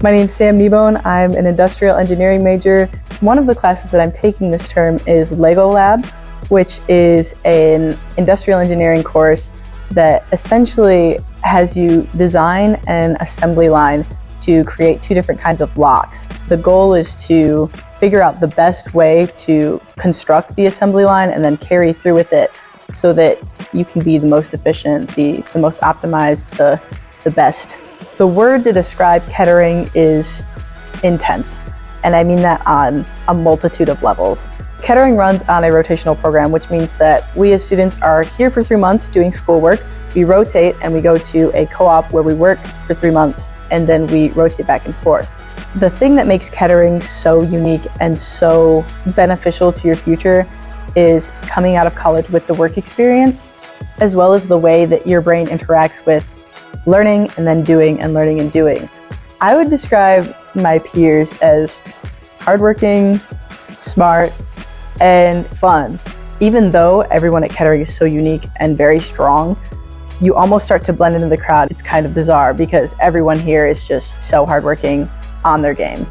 My name's Sam Kneebone. I'm an industrial engineering major. One of the classes that I'm taking this term is Lego Lab, which is an industrial engineering course that essentially has you design an assembly line to create two different kinds of locks. The goal is to figure out the best way to construct the assembly line and then carry through with it so that you can be the most efficient, the most optimized, the best. The word to describe Kettering is intense, and I mean that on a multitude of levels. Kettering runs on a rotational program, which means that we as students are here for 3 months doing schoolwork. We rotate and we go to a co-op where we work for 3 months, and then we rotate back and forth. The thing that makes Kettering so unique and so beneficial to your future is coming out of college with the work experience, as well as the way that your brain interacts with learning and then doing and learning and doing. I would describe my peers as hardworking, smart, and fun. Even though everyone at Kettering is so unique and very strong, you almost start to blend into the crowd. It's kind of bizarre because everyone here is just so hardworking, on their game.